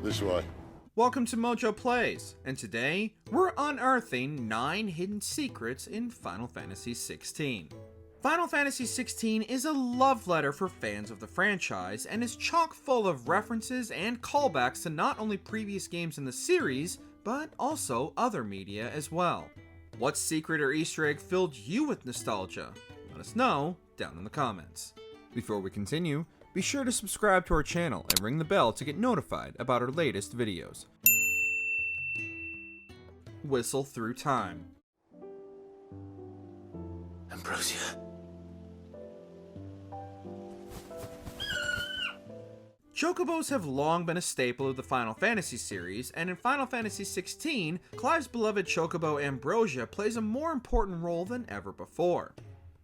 This way. Welcome to MojoPlays, and today we're unearthing 9 hidden secrets in Final Fantasy XVI. Final Fantasy XVI is a love letter for fans of the franchise and is chock full of references and callbacks to not only previous games in the series, but also other media as well. What secret or Easter egg filled you with nostalgia? Let us know down in the comments. Before we continue, be sure to subscribe to our channel and ring the bell to get notified about our latest videos. Whistle through time. Ambrosia. Chocobos have long been a staple of the Final Fantasy series, and in Final Fantasy XVI, Clive's beloved chocobo Ambrosia plays a more important role than ever before,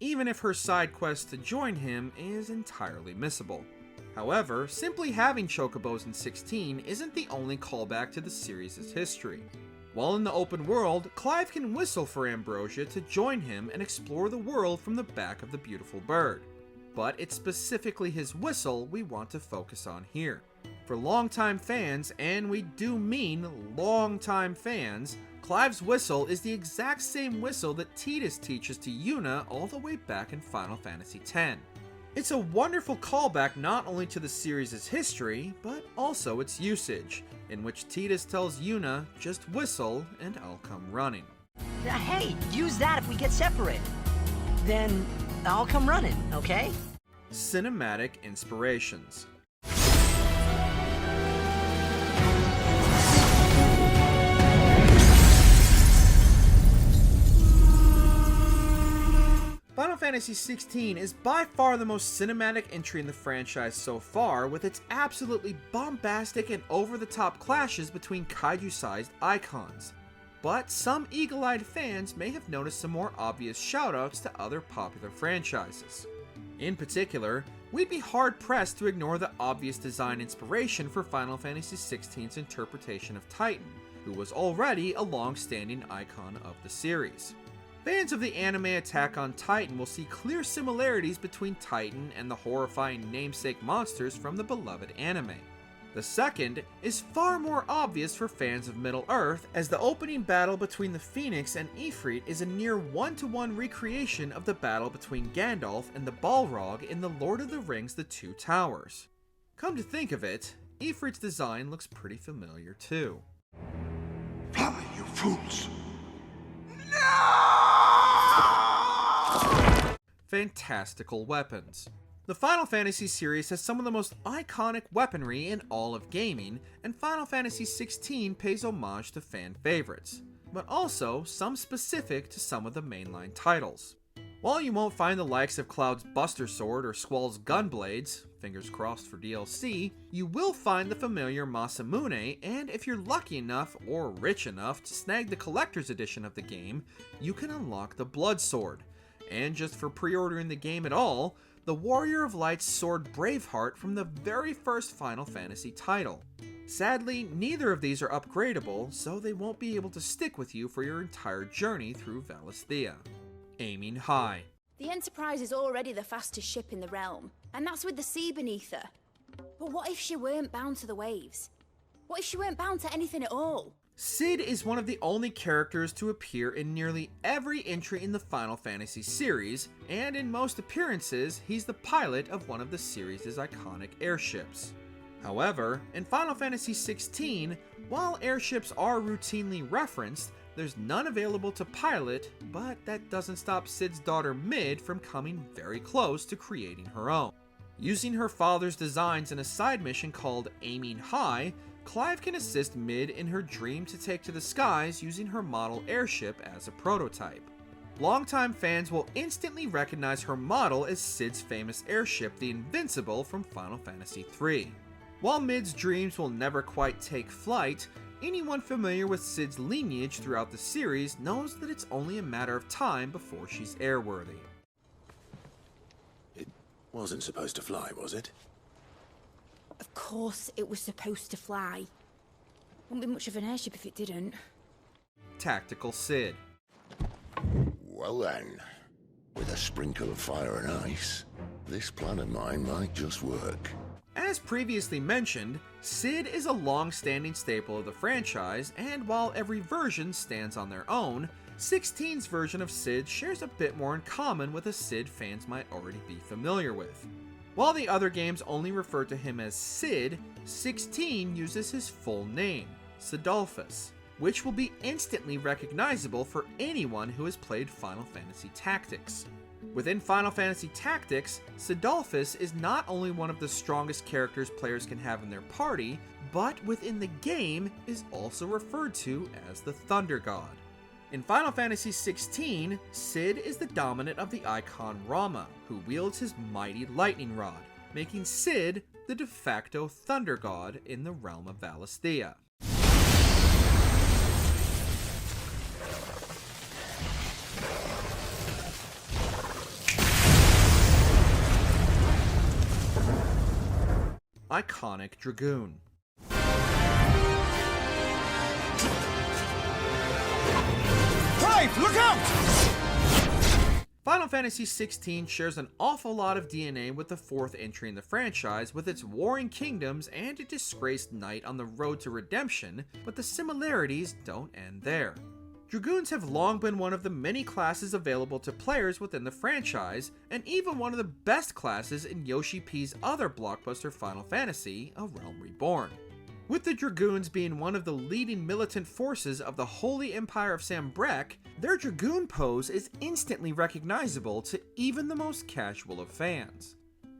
even if her side quest to join him is entirely missable. However, simply having chocobos in 16 isn't the only callback to the series' history. While in the open world, Clive can whistle for Ambrosia to join him and explore the world from the back of the beautiful bird. But it's specifically his whistle we want to focus on here. For longtime fans, and we do mean longtime fans, Clive's whistle is the exact same whistle that Tidus teaches to Yuna all the way back in Final Fantasy X. It's a wonderful callback not only to the series' history, but also its usage, in which Tidus tells Yuna, just whistle and I'll come running. Hey, use that if we get separated. Then I'll come running, okay? Cinematic inspirations. Final Fantasy XVI is by far the most cinematic entry in the franchise so far, with its absolutely bombastic and over-the-top clashes between kaiju-sized icons. But some eagle-eyed fans may have noticed some more obvious shoutouts to other popular franchises. In particular, we'd be hard-pressed to ignore the obvious design inspiration for Final Fantasy XVI's interpretation of Titan, who was already a long-standing icon of the series. Fans of the anime Attack on Titan will see clear similarities between Titan and the horrifying namesake monsters from the beloved anime. The second is far more obvious for fans of Middle-earth, as the opening battle between the Phoenix and Ifrit is a near one-to-one recreation of the battle between Gandalf and the Balrog in The Lord of the Rings: The Two Towers. Come to think of it, Ifrit's design looks pretty familiar too. Fly, you fools! Fantastical Weapons. The Final Fantasy series has some of the most iconic weaponry in all of gaming, and Final Fantasy XVI pays homage to fan favorites, but also some specific to some of the mainline titles. While you won't find the likes of Cloud's Buster Sword or Squall's Gunblades, fingers crossed for DLC, you will find the familiar Masamune, and if you're lucky enough or rich enough to snag the collector's edition of the game, you can unlock the Blood Sword. And just for pre-ordering the game at all, the Warrior of Light's sword Braveheart from the very first Final Fantasy title. Sadly, neither of these are upgradable, so they won't be able to stick with you for your entire journey through Valisthea. Aiming high. The Enterprise is already the fastest ship in the realm, and that's with the sea beneath her. But what if she weren't bound to the waves? What if she weren't bound to anything at all? Cid is one of the only characters to appear in nearly every entry in the Final Fantasy series, and in most appearances, he's the pilot of one of the series' iconic airships. However, in Final Fantasy XVI, while airships are routinely referenced, there's none available to pilot, but that doesn't stop Cid's daughter Mid from coming very close to creating her own. Using her father's designs in a side mission called Aiming High, Clive can assist Mid in her dream to take to the skies using her model airship as a prototype. Longtime fans will instantly recognize her model as Cid's famous airship, the Invincible from Final Fantasy III. While Mid's dreams will never quite take flight, anyone familiar with Cid's lineage throughout the series knows that it's only a matter of time before she's airworthy. It wasn't supposed to fly, was it? Of course it was supposed to fly. Wouldn't be much of an airship if it didn't. Tactical Cid. Well then, with a sprinkle of fire and ice, this plan of mine might just work. As previously mentioned, Sid is a long-standing staple of the franchise, and while every version stands on their own, 16's version of Sid shares a bit more in common with a Sid fans might already be familiar with. While the other games only refer to him as Sid, 16 uses his full name, Sidolphus, which will be instantly recognizable for anyone who has played Final Fantasy Tactics. Within Final Fantasy Tactics, Sidolphus is not only one of the strongest characters players can have in their party, but within the game is also referred to as the Thunder God. In Final Fantasy XVI, Sid is the dominant of the icon Rama, who wields his mighty lightning rod, making Sid the de facto Thunder God in the realm of Valisthea. Iconic Dragoon. Clive, look out! Final Fantasy XVI shares an awful lot of DNA with the fourth entry in the franchise, with its warring kingdoms and a disgraced knight on the road to redemption, but the similarities don't end there. Dragoons have long been one of the many classes available to players within the franchise, and even one of the best classes in Yoshi P's other blockbuster Final Fantasy, A Realm Reborn. With the Dragoons being one of the leading militant forces of the Holy Empire of Sambrek, their Dragoon pose is instantly recognizable to even the most casual of fans.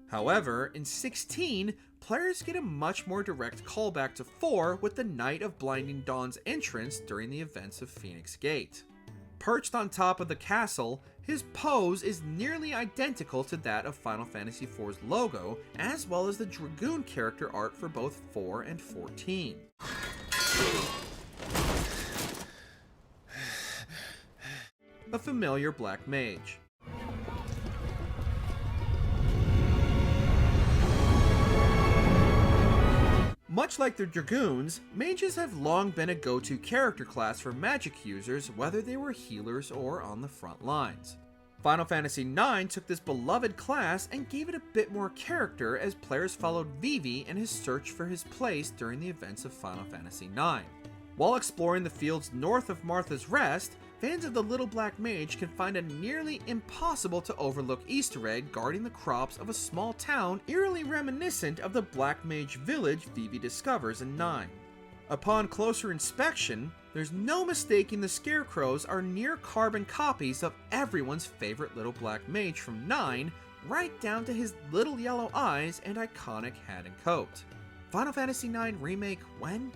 However, in 16, players get a much more direct callback to 4 with the Knight of Blinding Dawn's entrance during the events of Phoenix Gate. Perched on top of the castle, his pose is nearly identical to that of Final Fantasy IV's logo, as well as the Dragoon character art for both 4 and 14. A Familiar Black Mage. Much like the Dragoons, mages have long been a go-to character class for magic users, whether they were healers or on the front lines. Final Fantasy IX took this beloved class and gave it a bit more character as players followed Vivi in his search for his place during the events of Final Fantasy IX. While exploring the fields north of Martha's Rest, fans of the Little Black Mage can find a nearly impossible to overlook Easter egg guarding the crops of a small town eerily reminiscent of the Black Mage village Vivi discovers in 9. Upon closer inspection, there's no mistaking the scarecrows are near carbon copies of everyone's favorite Little Black Mage from 9, right down to his little yellow eyes and iconic hat and coat. Final Fantasy IX Remake when?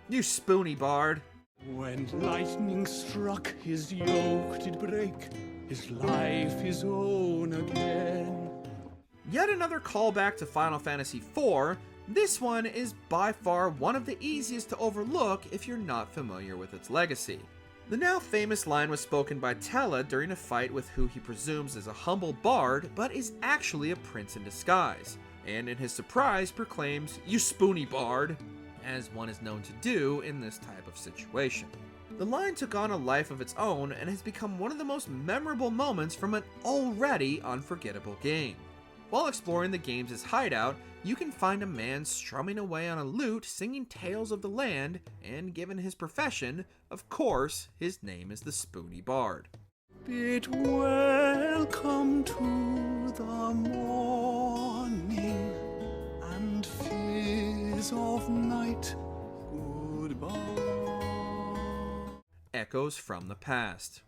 You Spoony Bard. When lightning struck, his yoke did break, his life his own again. Yet another callback to Final Fantasy IV. This one is by far one of the easiest to overlook if you're not familiar with its legacy. The now famous line was spoken by Tella during a fight with who he presumes is a humble bard, but is actually a prince in disguise, and in his surprise proclaims, "You Spoony Bard," as one is known to do in this type of situation. The line took on a life of its own and has become one of the most memorable moments from an already unforgettable game. While exploring the game's hideout, you can find a man strumming away on a lute singing tales of the land, and given his profession, of course, his name is the Spoony Bard. Bid welcome to the morning and fizz of night, goodbye. Echoes from the past.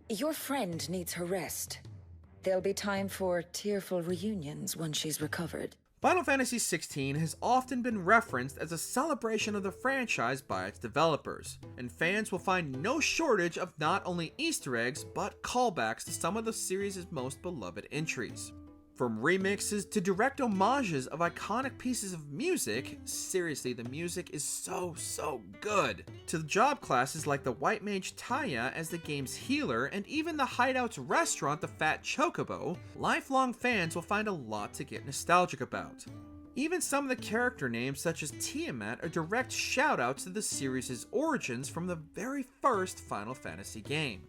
Your friend needs her rest. There'll be time for tearful reunions once she's recovered. Final Fantasy XVI has often been referenced as a celebration of the franchise by its developers, and fans will find no shortage of not only Easter eggs, but callbacks to some of the series' most beloved entries. From remixes to direct homages of iconic pieces of music, seriously, the music is so good, to job classes like the White Mage Taya as the game's healer, and even the Hideout's restaurant, the Fat Chocobo, lifelong fans will find a lot to get nostalgic about. Even some of the character names, such as Tiamat, are direct shoutouts to the series' origins from the very first Final Fantasy game.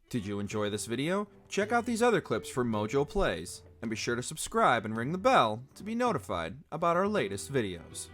Did you enjoy this video? Check out these other clips for MojoPlays, and be sure to subscribe and ring the bell to be notified about our latest videos.